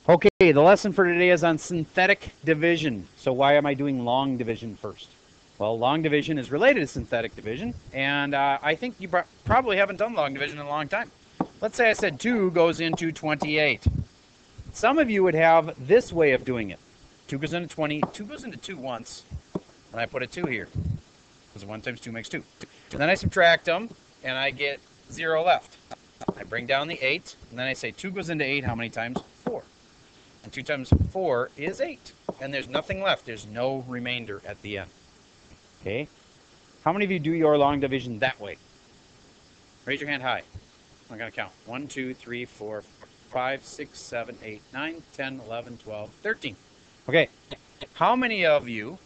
Okay, the lesson for today is on synthetic division. So why am I doing long division first? Well, long division is related to synthetic division, and I think you probably haven't done long division in a long time. Let's say I said 2 goes into 28. Some of you would have this way of doing it. 2 goes into 20, 2 goes into 2 once, and I put a 2 here, because 1 times 2 makes 2. And then I subtract them, and I get 0 left. I bring down the 8, and then I say 2 goes into 8 how many times? 4. And 2 times 4 is 8. And there's nothing left. There's no remainder at the end. Okay? How many of you do your long division that way? Raise your hand high. I'm going to count. 1, 2, 3, 4, 5, 6, 7, 8, 9, 10, 11, 12, 13. Okay. How many of you,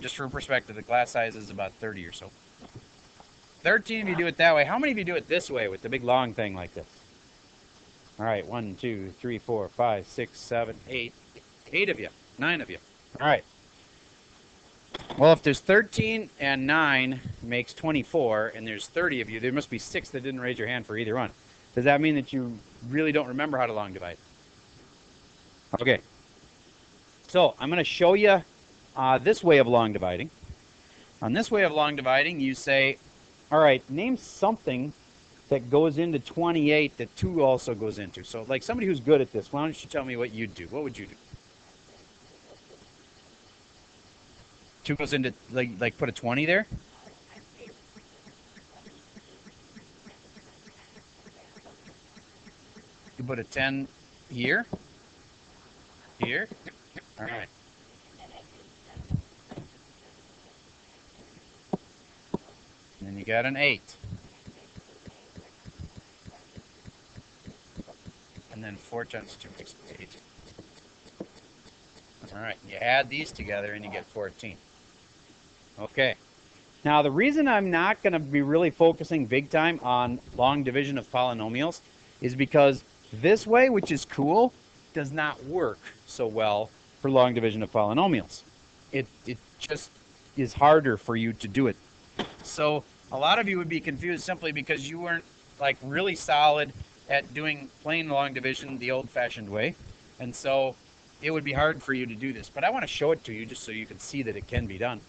just for perspective, the class size is about 30 or so. 13 of you do it that way. How many of you do it this way with the big long thing like this? All right, 1, 2, 3, 4, 5, 6, 7, 8. 8 of you. 9 of you. All right. Well, if there's 13 and 9 makes 24, and there's 30 of you, there must be 6 that didn't raise your hand for either one. Does that mean that you really don't remember how to long divide? Okay. So I'm going to show you this way of long dividing. On this way of long dividing, you say, all right, name something that goes into 28 that 2 also goes into. So like somebody who's good at this, why don't you tell me what you'd do? What would you do? 2 goes into, like put a 20 there? You put a 10 here? Here? All right. And then you got an 8. And then 4 times 2 makes 8. All right, you add these together and you get 14. Okay. Now, the reason I'm not going to be really focusing big time on long division of polynomials is because this way, which is cool, does not work so well for long division of polynomials. It just is harder for you to do it. So a lot of you would be confused simply because you weren't like really solid at doing plain long division the old-fashioned way. And so it would be hard for you to do this. But I want to show it to you just so you can see that it can be done.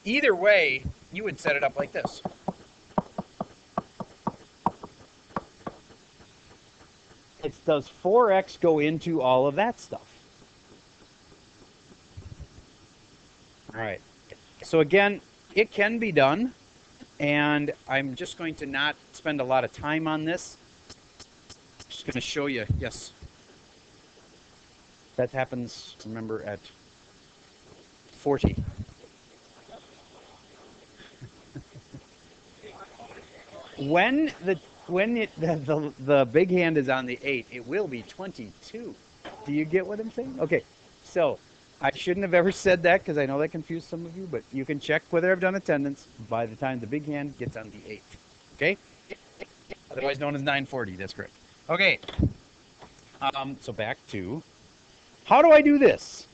Either way, you would set it up like this. It's does 4x go into all of that stuff? All right. So again, it can be done, and I'm just going to not spend a lot of time on this. Just going to show you. Yes. That happens, remember, at 40. When the big hand is on the 8, it will be 22. Do you get what I'm saying? Okay, so I shouldn't have ever said that because I know that confused some of you, but you can check whether I've done attendance by the time the big hand gets on the 8. Okay? Otherwise known as 940, that's correct. Okay, so back to, how do I do this?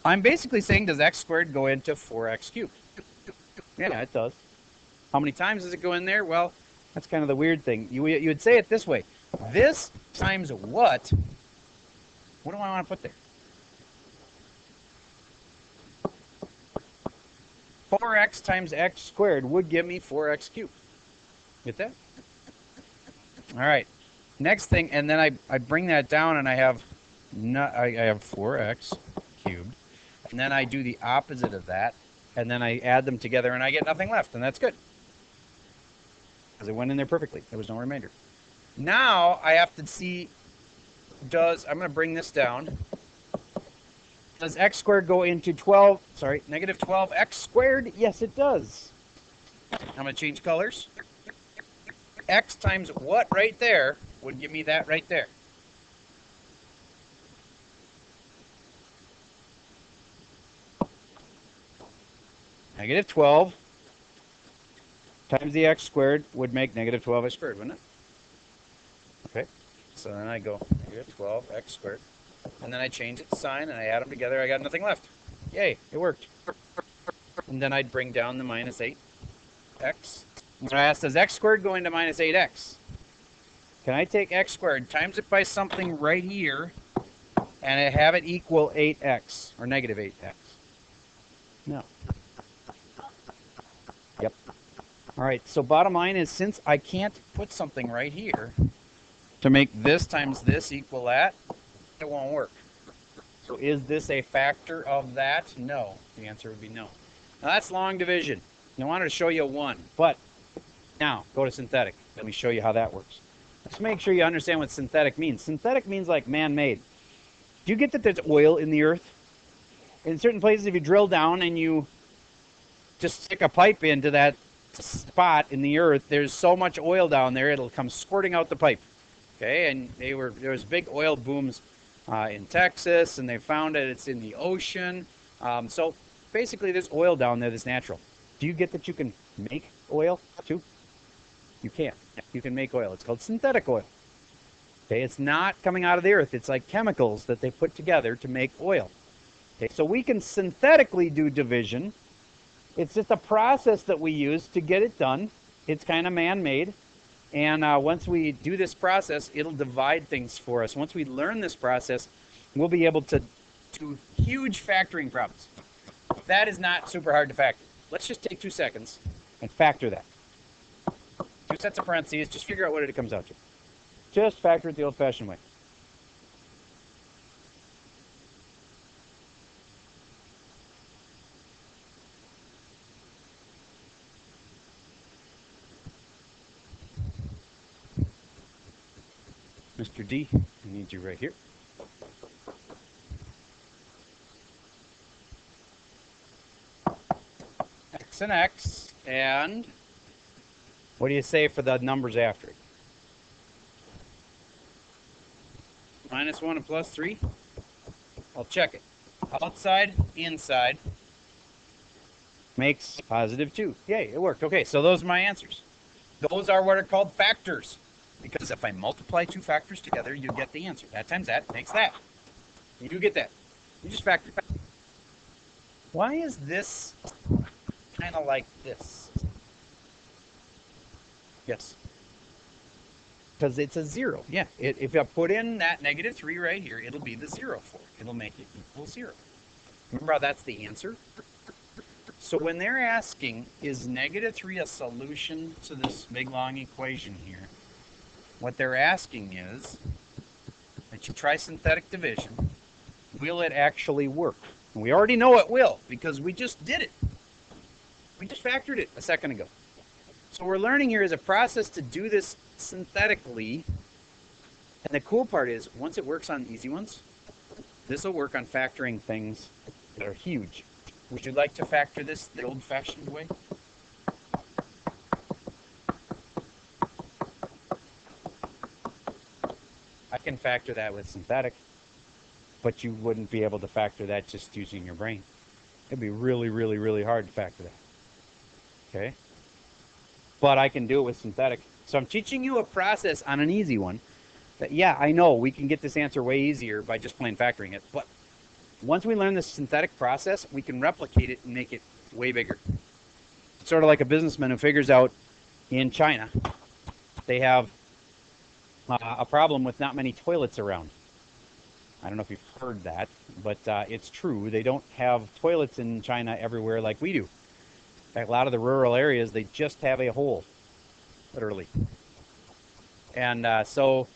I'm basically saying, does x squared go into 4x cubed? Yeah, it does. How many times does it go in there? Well, that's kind of the weird thing. You would say it this way. This times what? What do I want to put there? 4x times x squared would give me 4x cubed. Get that? All right. Next thing, and then I bring that down and I have 4x cubed. And then I do the opposite of that. And then I add them together and I get nothing left. And that's good. Because it went in there perfectly. There was no remainder. Now I have to see, I'm going to bring this down. Does x squared go into negative 12x squared? Yes, it does. I'm going to change colors. X times what right there would give me that right there. Negative 12 times the x squared would make negative 12x squared, wouldn't it? Okay, so then I go negative 12x squared, and then I change its sign, and I add them together. I got nothing left. Yay, it worked. And then I'd bring down the minus 8x. I asked, does x squared go into minus 8x? Can I take x squared, times it by something right here, and have it equal 8x, or negative 8x? No. Yep. All right, so bottom line is, since I can't put something right here to make this times this equal that, it won't work. So is this a factor of that? No. The answer would be no. Now that's long division. I wanted to show you one, but now go to synthetic. Let me show you how that works. Let's make sure you understand what synthetic means. Synthetic means like man-made. Do you get that there's oil in the earth? In certain places, if you drill down and you just stick a pipe into that spot in the earth, there's so much oil down there, it'll come squirting out the pipe. Okay, and there was big oil booms in Texas, and they found that it's in the ocean. So basically, there's oil down there that's natural. Do you get that you can make oil too? You can. You can make oil. It's called synthetic oil. Okay, it's not coming out of the earth. It's like chemicals that they put together to make oil. Okay, so we can synthetically do division. It's just a process that we use to get it done. It's kind of man-made. And once we do this process, it'll divide things for us. Once we learn this process, we'll be able to do huge factoring problems. That is not super hard to factor. Let's just take 2 seconds and factor that. 2 sets of parentheses, just figure out what it comes out to. Just factor it the old-fashioned way. Mr. D, I need you right here. X and X, and what do you say for the numbers after it? -1 and +3? I'll check it. Outside, inside makes +2. Yay, it worked. Okay, so those are my answers. Those are what are called factors. Because if I multiply 2 factors together, you get the answer. That times that makes that. You get that. You just factor. Why is this kind of like this? Yes. Because it's a 0. Yeah. If I put in that -3 right here, it'll be the 0 for it. It'll make it equal 0. Remember how that's the answer? So when they're asking, is -3 a solution to this big long equation here? What they're asking is that you try synthetic division. Will it actually work? And we already know it will because we just did it. We just factored it a second ago. So we're learning here is a process to do this synthetically. And the cool part is once it works on easy ones, this will work on factoring things that are huge. Would you like to factor this the old-fashioned way? I can factor that with synthetic, but you wouldn't be able to factor that just using your brain. It'd be really, really, really hard to factor that. Okay? But I can do it with synthetic. So I'm teaching you a process on an easy one that, yeah, I know we can get this answer way easier by just plain factoring it, but once we learn this synthetic process, we can replicate it and make it way bigger. It's sort of like a businessman who figures out in China, they have a problem with not many toilets around. I don't know if you've heard that, but it's true. They don't have toilets in China everywhere like we do. In fact, a lot of the rural areas, they just have a hole, literally. And so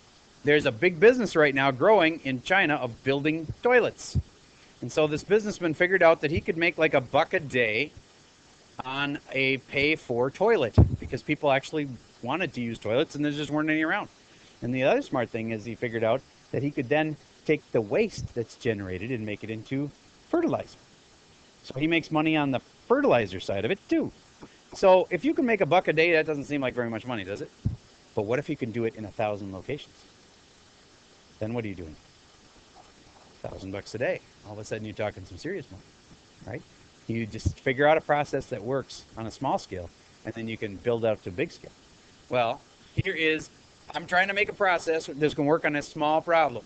there's a big business right now growing in China of building toilets. And so this businessman figured out that he could make like $1 a day on a pay-for toilet because people actually wanted to use toilets and there just weren't any around. And the other smart thing is he figured out that he could then take the waste that's generated and make it into fertilizer. So he makes money on the fertilizer side of it too. So if you can make $1 a day, that doesn't seem like very much money, does it? But what if you can do it in 1,000 locations? Then what are you doing? $1,000 a day. All of a sudden you're talking some serious money, right? You just figure out a process that works on a small scale, and then you can build out to big scale. Well, here is, I'm trying to make a process that's going to work on a small problem.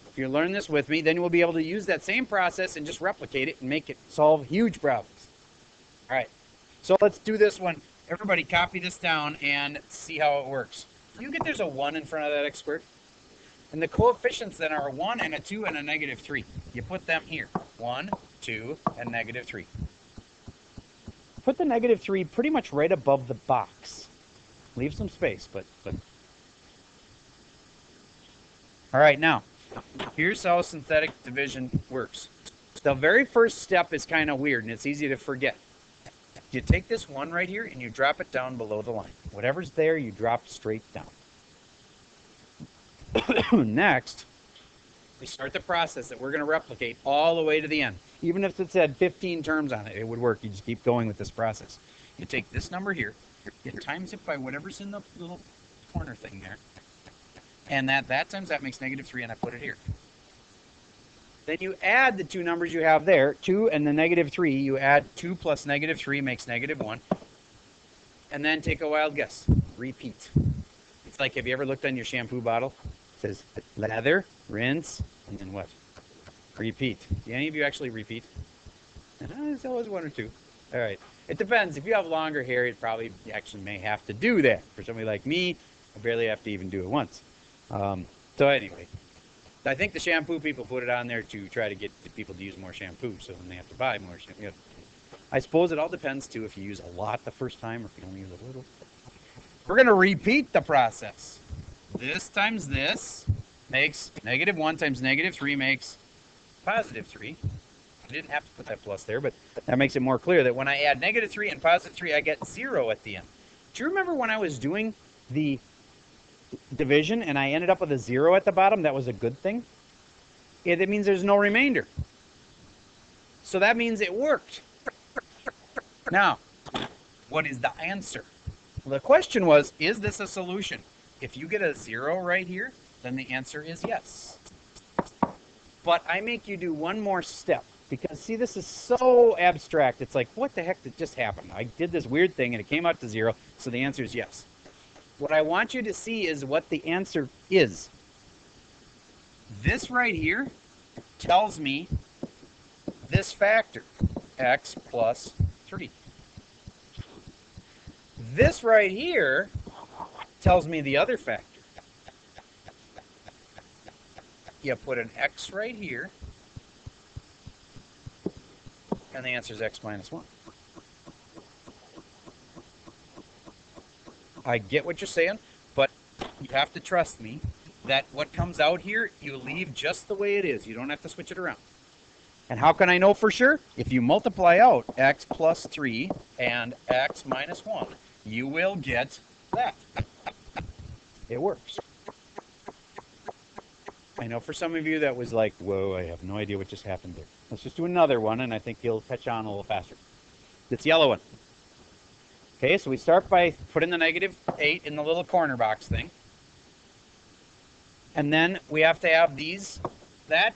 If you learn this with me, then we'll be able to use that same process and just replicate it and make it solve huge problems. All right, so let's do this one. Everybody copy this down and see how it works. you get there's a 1 in front of that x squared. And the coefficients then are a 1 and a 2 and a negative 3. You put them here. 1, 2, and negative 3. Put the negative 3 pretty much right above the box. Leave some space, but... All right, now, here's how synthetic division works. The very first step is kind of weird, and it's easy to forget. You take this 1 right here, and you drop it down below the line. Whatever's there, you drop straight down. Next, we start the process that we're going to replicate all the way to the end. Even if it said 15 terms on it, it would work. You just keep going with this process. You take this number here, you times it by whatever's in the little corner thing there, and that times that makes negative 3, and I put it here. Then you add the two numbers you have there, 2 and the negative 3. You add 2 plus negative 3 makes negative 1. And then take a wild guess. Repeat. It's like, have you ever looked on your shampoo bottle? It says lather, rinse, and then what? Repeat. Do any of you actually repeat? It's always 1 or 2. All right. It depends. If you have longer hair, it probably actually may have to do that. For somebody like me, I barely have to even do it once. So anyway, I think the shampoo people put it on there to try to get the people to use more shampoo, so then they have to buy more shampoo. I suppose it all depends, too, if you use a lot the first time or if you only use a little. We're going to repeat the process. This times this makes negative 1 times negative 3 makes positive 3. I didn't have to put that plus there, but that makes it more clear that when I add negative 3 and positive 3, I get 0 at the end. Do you remember when I was doing the division and I ended up with a 0 at the bottom? That was a good thing. It means there's no remainder. So that means it worked. Now, what is the answer? Well, the question was, is this a solution? If you get a 0 right here, then the answer is yes. But I make you do one more step because, see, this is so abstract. It's like, what the heck did just happen? I did this weird thing and it came out to 0, so the answer is yes. What I want you to see is what the answer is. This right here tells me this factor, x plus 3. This right here tells me the other factor. You put an x right here, and the answer is x minus 1. I get what you're saying, but you have to trust me that what comes out here, you leave just the way it is. You don't have to switch it around. And how can I know for sure? If you multiply out x plus 3 and x minus 1, you will get that. It works. I know for some of you that was like, whoa, I have no idea what just happened there. Let's just do another one, and I think you'll catch on a little faster. This yellow one. Okay, so we start by putting the negative 8 in the little corner box thing. And then we have to have these, that,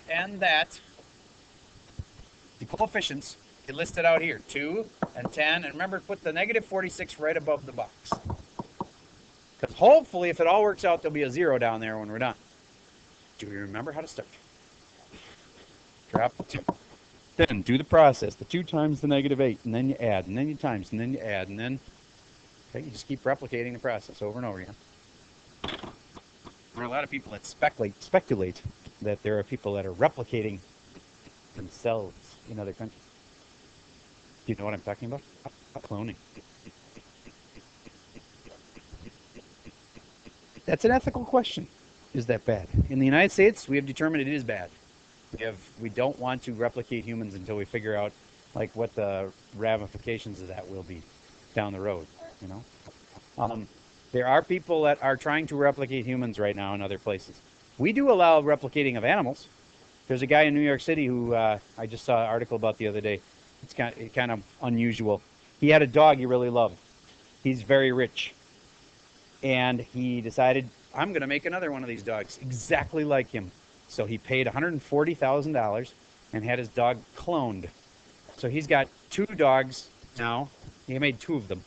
and that. The coefficients get listed out here, 2 and 10. And remember, put the negative 46 right above the box. Because hopefully, if it all works out, there'll be a 0 down there when we're done. Do we remember how to start? Drop the 2. Then do the process, the 2 times the negative 8, and then you add, and then you times, and then you add, and then okay, you just keep replicating the process over and over again. There are a lot of people that speculate that there are people that are replicating themselves in other countries. Do you know what I'm talking about? Cloning. That's an ethical question. Is that bad? In the United States, we have determined it is bad. We don't want to replicate humans until we figure out like what the ramifications of that will be down the road. You know, there are people that are trying to replicate humans right now in other places. We do allow replicating of animals. There's a guy in New York City who I just saw an article about the other day. It's kind of unusual. He had a dog he really loved. He's very rich, and he decided, I'm going to make another one of these dogs exactly like him. So he paid $140,000 and had his dog cloned. So he's got 2 dogs now. He made 2 of them.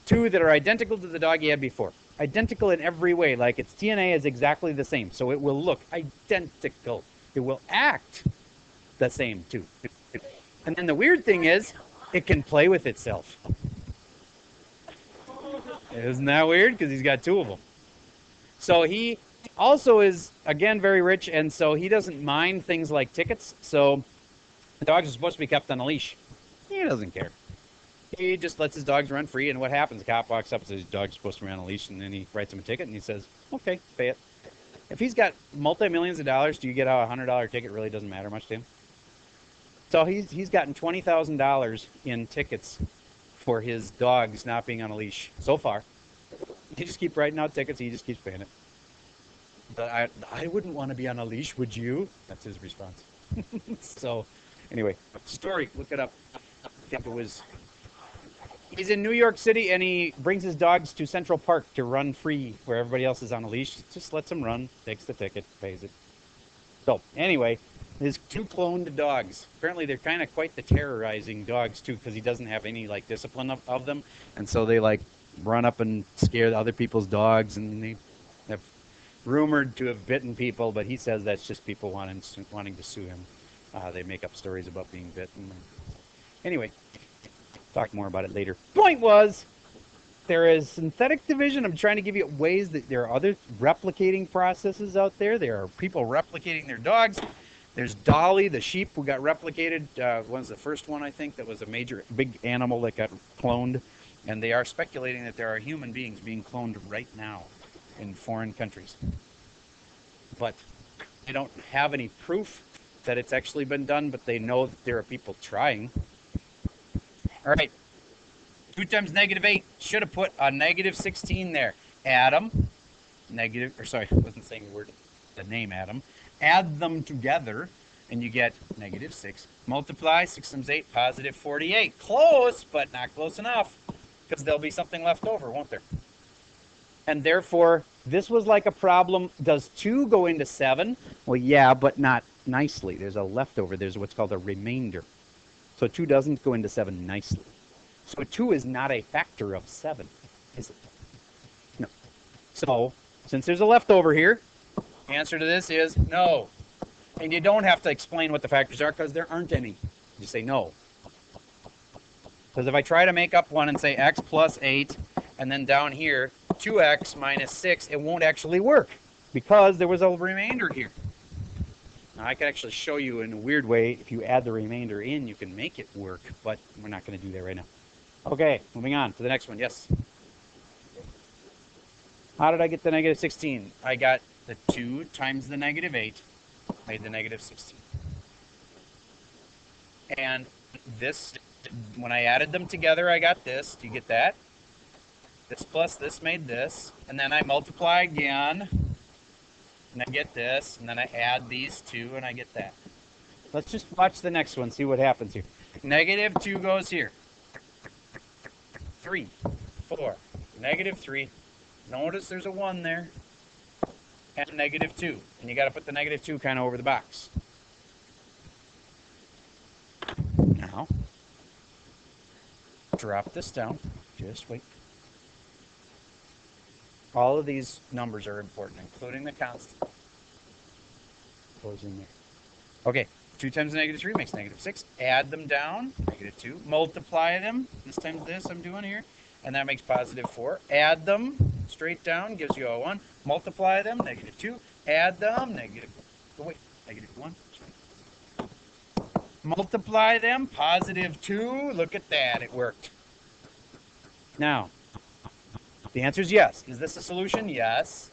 2 that are identical to the dog he had before. Identical in every way. Like its DNA is exactly the same. So it will look identical. It will act the same too. And then the weird thing is, it can play with itself. Isn't that weird? Because he's got two of them. So he also is, again, very rich, and so he doesn't mind things like tickets. So the dogs are supposed to be kept on a leash. He doesn't care. He just lets his dogs run free, and what happens? The cop walks up and says, his dog's supposed to be on a leash, and then he writes him a ticket, and he says, okay, pay it. If he's got multi-millions of dollars, do you get a $100 ticket? Really doesn't matter much to him. So he's gotten $20,000 in tickets for his dogs not being on a leash so far. He just keeps writing out tickets. He just keeps paying it. But I wouldn't want to be on a leash, would you? That's his response. So anyway, story, look it up. I think it was, he's in New York City, and he brings his dogs to Central Park to run free where everybody else is on a leash. Just lets them run, takes the ticket, pays it. So anyway, his two cloned dogs. Apparently they're kind of quite the terrorizing dogs too, because he doesn't have any like discipline of them, and so they like run up and scare the other people's dogs, and they have rumored to have bitten people, but he says that's just people wanting to sue him. They make up stories about being bitten. Anyway, talk more about it later. Point was, there is synthetic division. I'm trying to give you ways that there are other replicating processes out there. There are people replicating their dogs. There's Dolly, the sheep, who got replicated. Was the first one, I think, that was a big animal that got cloned. And they are speculating that there are human beings being cloned right now in foreign countries. But they don't have any proof that it's actually been done, but they know that there are people trying. All right. 2 times -8. Should have put a -16 there. Add them. I wasn't saying the name Adam. Add them together, and you get -6. Multiply 6 times 8, positive 48. Close, but not close enough, because there'll be something left over, won't there? And therefore, this was like a problem. Does 2 go into 7? Well, yeah, but not nicely. There's a leftover. There's what's called a remainder. So 2 doesn't go into 7 nicely. So 2 is not a factor of 7, is it? No. So, since there's a leftover here, the answer to this is no. And you don't have to explain what the factors are, because there aren't any. You say no. Because if I try to make up one and say x plus 8, and then down here, 2x minus 6, it won't actually work, because there was a remainder here. Now, I could actually show you in a weird way, if you add the remainder in, you can make it work, but we're not going to do that right now. Okay, moving on to the next one. Yes? How did I get the -16? I got the 2 times the -8, made the -16. And this, when I added them together, I got this. Do you get that? This plus this made this. And then I multiply again, and I get this. And then I add these two, and I get that. Let's just watch the next one, see what happens here. -2 goes here. 3, 4, -3. Notice there's a 1 there. And -2. And you got to put the -2 kind of over the box. Now, drop this down. Just wait. All of these numbers are important, including the constant. Goes in there. Okay, 2 times -3 makes -6. Add them down, -2. Multiply them. This times this I'm doing here. And that makes +4. Add them straight down, gives you a 1. Multiply them, -2. Add them, -1. Multiply them, +2. Look at that, it worked. Now, the answer is yes. Is this a solution? Yes.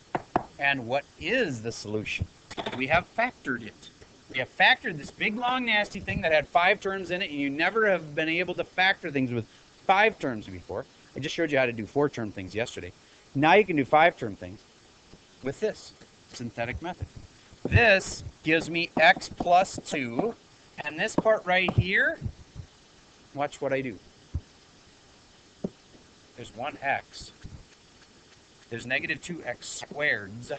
And what is the solution? We have factored it. We have factored this big, long, nasty thing that had 5 terms in it, and you never have been able to factor things with 5 terms before. I just showed you how to do 4-term things yesterday. Now you can do 5-term things with this synthetic method. This gives me x plus 2, and this part right here, watch what I do. There's 1x. There's -2x squareds.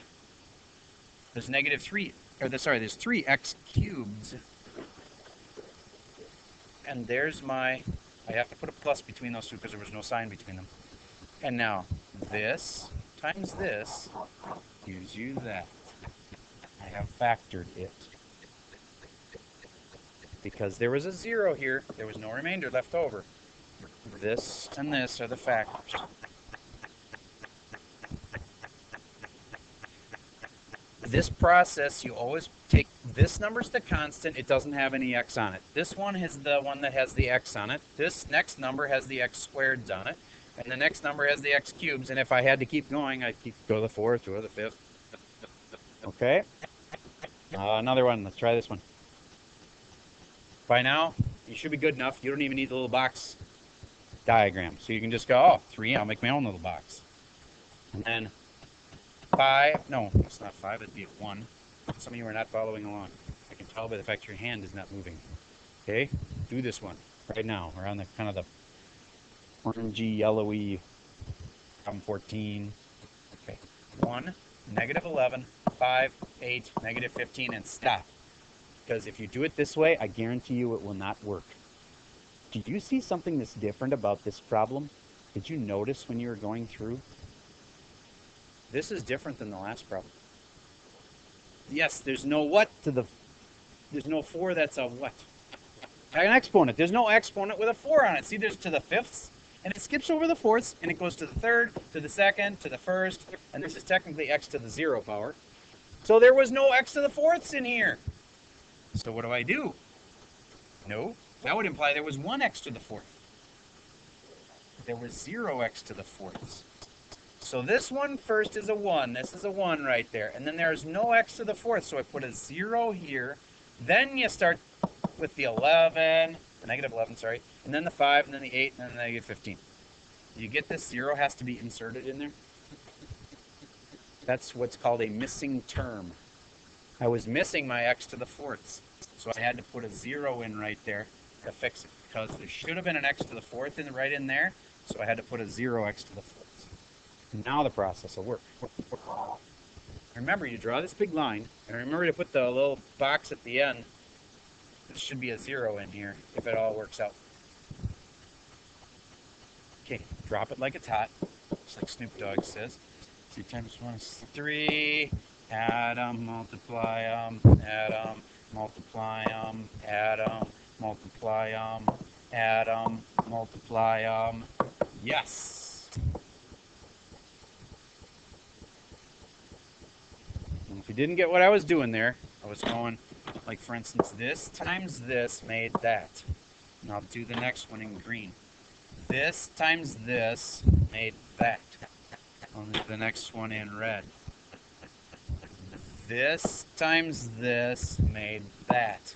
There's there's 3x cubed. And there's I have to put a plus between those two because there was no sign between them. And now, this times this gives you that. I have factored it. Because there was a 0 here, there was no remainder left over. This and this are the factors. This process, you always take this number's the constant. It doesn't have any x on it. This one is the one that has the x on it. This next number has the x squareds on it. And the next number has the x cubes. And if I had to keep going, I'd go to the fourth, go to the fifth. Okay. Another one. Let's try this one. By now, you should be good enough. You don't even need the little box diagram. So you can just go, oh, 3, I'll make my own little box. And then 5, no, it's not 5, it'd be 1. Some of you are not following along. I can tell by the fact your hand is not moving. Okay, do this one right now. We're on the kind of the orangey, yellowy, problem 14. Okay, 1, negative 11, 5, 8, negative 15, and stop. Because if you do it this way, I guarantee you it will not work. Did you see something that's different about this problem? Did you notice when you were going through? This is different than the last problem. Yes, there's no what to the, there's no 4 that's a what? An exponent. There's no exponent with a 4 on it. See, there's to the fifths, and it skips over the fourths, and it goes to the third, to the second, to the first, and this is technically x to the 0 power. So there was no x to the fourths in here. So what do? No, that would imply there was 1x to the fourth. There was 0x to the fourths. So this one first is a 1. This is a 1 right there. And then there's no x to the fourth, so I put a 0 here. Then you start with the 11, the negative 11, sorry, and then the 5, and then the 8, and then the negative 15. You get this? 0 has to be inserted in there. That's what's called a missing term. I was missing my x to the fourths, so I had to put a 0 in right there to fix it, because there should have been an x to the fourth right in there, so I had to put a 0x to the fourths. Now the process will work. Remember, you draw this big line, and remember to put the little box at the end. There should be a 0 in here if it all works out. Okay, drop it like it's hot, just like Snoop Dogg says. 2 times 1 is 3. Add them, multiply them, add them, multiply them, add them, multiply them, add them, multiply them. Yes! And if you didn't get what I was doing there, I was going, like for instance, this times this made that. And I'll do the next one in green. This times this made that. I'll do the next one in red. This times this made that.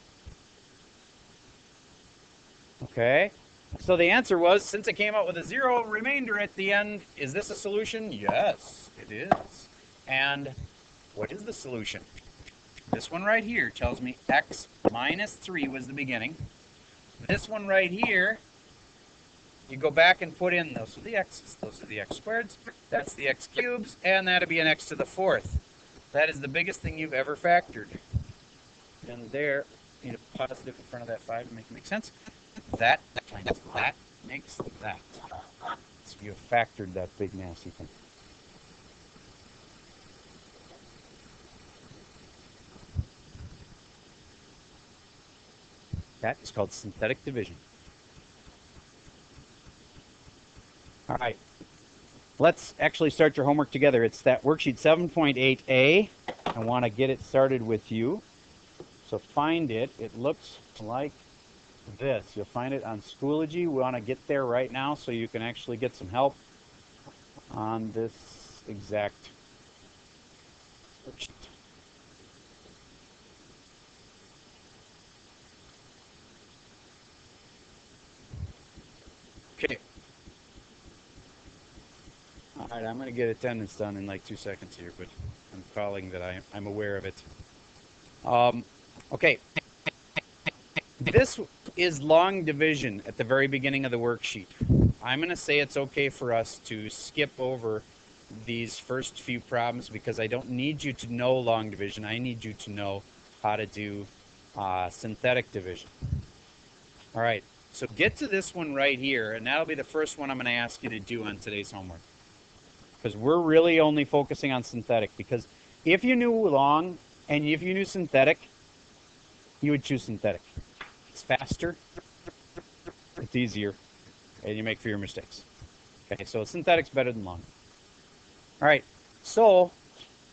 Okay, so the answer was, since it came out with a 0 remainder at the end, is this a solution? Yes, it is. And what is the solution? This one right here tells me x minus 3 was the beginning. This one right here, you go back and put in, those are the x's, those are the x squareds, that's the x cubes, and that'll be an x to the fourth. That is the biggest thing you've ever factored. And there, you need a positive in front of that 5 to make it make sense. That times that makes that. So you have factored that big nasty thing. That is called synthetic division. All right. Let's actually start your homework together. It's that worksheet 7.8a. I want to get it started with you. So find it. It looks like this. You'll find it on Schoology. We want to get there right now so you can actually get some help on this exact worksheet. Okay. All right, I'm going to get attendance done in like 2 seconds here, but I'm calling that I'm aware of it. Okay. This is long division at the very beginning of the worksheet. I'm going to say it's okay for us to skip over these first few problems because I don't need you to know long division. I need you to know how to do synthetic division. All right, so get to this one right here, and that'll be the first one I'm going to ask you to do on today's homework. Because we're really only focusing on synthetic, because if you knew long and if you knew synthetic, you would choose synthetic. It's faster, it's easier, and you make fewer mistakes. Okay, so synthetic's better than long. All right, so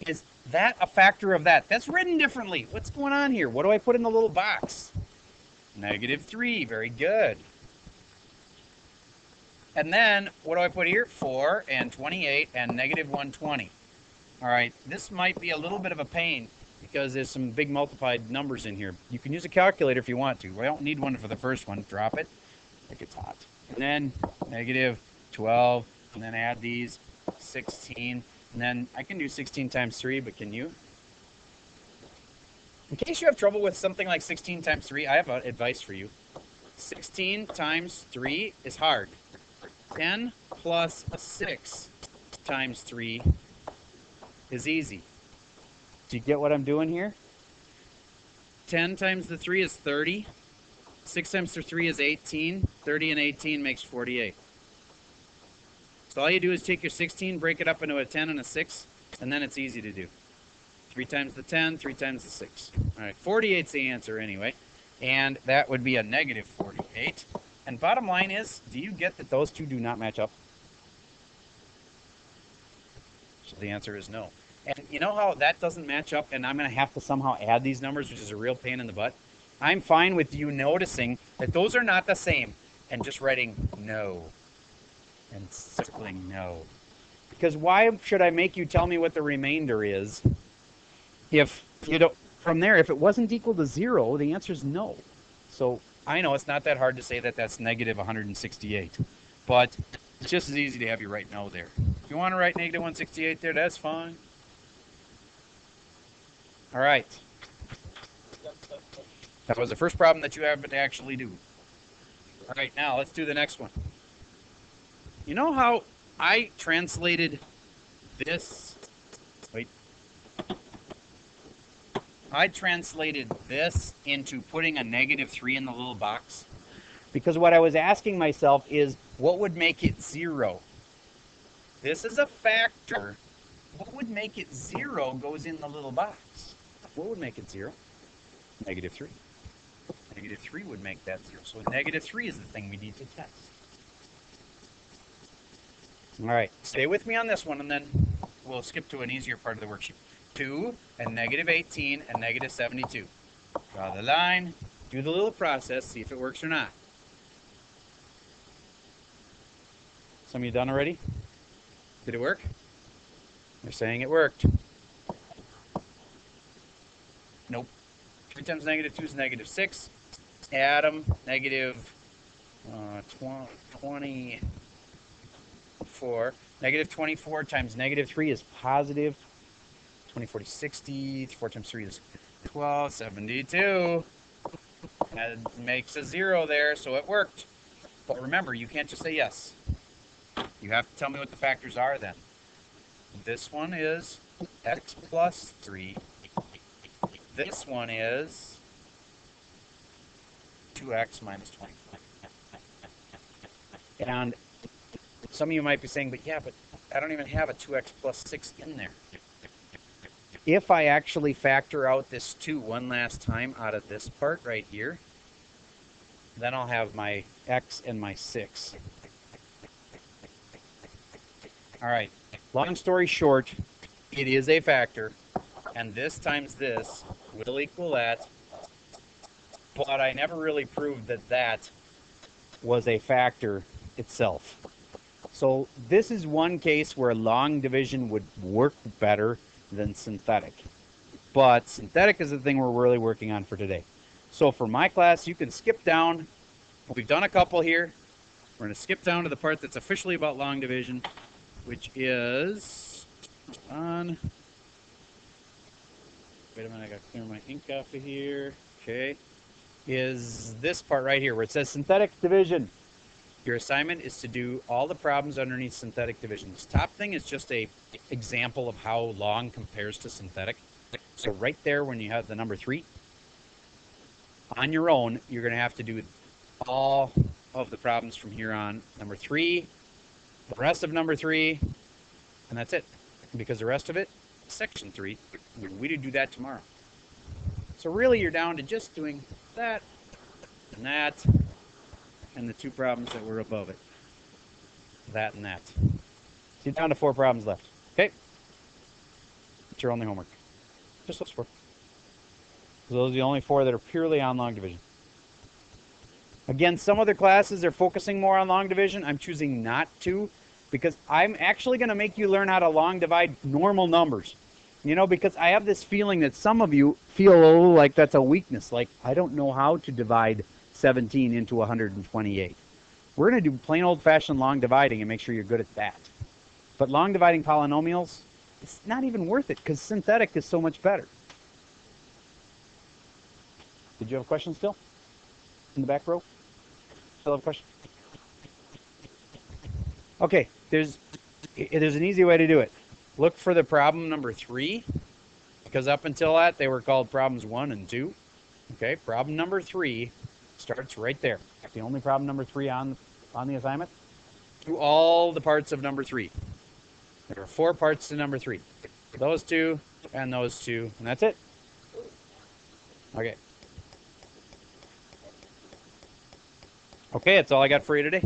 Is that a factor of that? That's written differently. What's going on here? What do I put in the little box? -3. Very good. And then, what do I put here? 4 and 28 and -120. All right, this might be a little bit of a pain because there's some big multiplied numbers in here. You can use a calculator if you want to. I don't need one for the first one. Drop it. Like it's hot. And then -12, and then add these, 16. And then I can do 16 times 3, but can you? In case you have trouble with something like 16 times 3, I have advice for you. 16 times 3 is hard. 10 plus 6 times 3 is easy. Do you get what I'm doing here? 10 times the 3 is 30. 6 times the 3 is 18. 30 and 18 makes 48. So all you do is take your 16, break it up into a 10 and a 6, and then it's easy to do. 3 times the 10, 3 times the 6. All right, 48's the answer anyway. And that would be a -48. And bottom line is, do you get that those two do not match up? So the answer is no. And you know how that doesn't match up, and I'm going to have to somehow add these numbers, which is a real pain in the butt? I'm fine with you noticing that those are not the same and just writing no and circling no. Because why should I make you tell me what the remainder is if you don't, from there, if it wasn't equal to 0, the answer is no. So I know it's not that hard to say that that's -168, but it's just as easy to have you write no there. If you want to write -168 there, that's fine. All right. That was the first problem that you have to actually do. All right, now let's do the next one. You know how I translated this? Wait. I translated this into putting a -3 in the little box. Because what I was asking myself is, what would make it 0? This is a factor. What would make it 0 goes in the little box. What would make it 0? -3. -3 would make that 0. So -3 is the thing we need to test. All right, stay with me on this one, and then we'll skip to an easier part of the worksheet. 2 and -18 and -72. Draw the line, do the little process, see if it works or not. Some of you done already? Did it work? They're saying it worked. Nope. 3 times -2 is -6. Add them, -24. -24 times -3 is positive. 20, 40, 60. 4 times 3 is 12, 72. That makes a 0 there, so it worked. But remember, you can't just say yes. You have to tell me what the factors are then. This one is x plus 3. This one is 2x minus 20. And some of you might be saying, but yeah, but I don't even have a 2x plus 6 in there. If I actually factor out this 2 one last time out of this part right here, then I'll have my x and my 6. All right, long story short, it is a factor, and this times this will equal that, but I never really proved that that was a factor itself. So this is one case where long division would work better than synthetic. But synthetic is the thing we're really working on for today. So for my class, you can skip down. We've done a couple here. We're going to skip down to the part that's officially about long division, which is on... Wait a minute, I got to clear my ink off of here. Okay. Is this part right here where it says synthetic division. Your assignment is to do all the problems underneath synthetic division. This top thing is just a example of how long compares to synthetic. So right there when you have the number 3, on your own, you're going to have to do all of the problems from here on. Number 3, the rest of number 3, and that's it. Because the rest of it, section 3, we do that tomorrow. So really you're down to just doing that and that, and the 2 problems that were above it. That and that. So you're down to 4 problems left. Okay? That's your only homework. Just those 4. So those are the only 4 that are purely on long division. Again, some other classes are focusing more on long division. I'm choosing not to because I'm actually going to make you learn how to long divide normal numbers. You know, because I have this feeling that some of you feel like that's a weakness. Like, I don't know how to divide 17 into 128. We're going to do plain old-fashioned long dividing and make sure you're good at that. But long dividing polynomials, it's not even worth it because synthetic is so much better. Did you have a question still? In the back row? Still have a question? Okay, there's an easy way to do it. Look for the problem number 3, because up until that, they were called problems 1 and 2. Okay, problem number 3 starts right there. The only problem number 3 on the assignment. Do all the parts of number 3. There are 4 parts to number 3. Those 2 and those 2, and that's it. Okay. Okay, that's all I got for you today.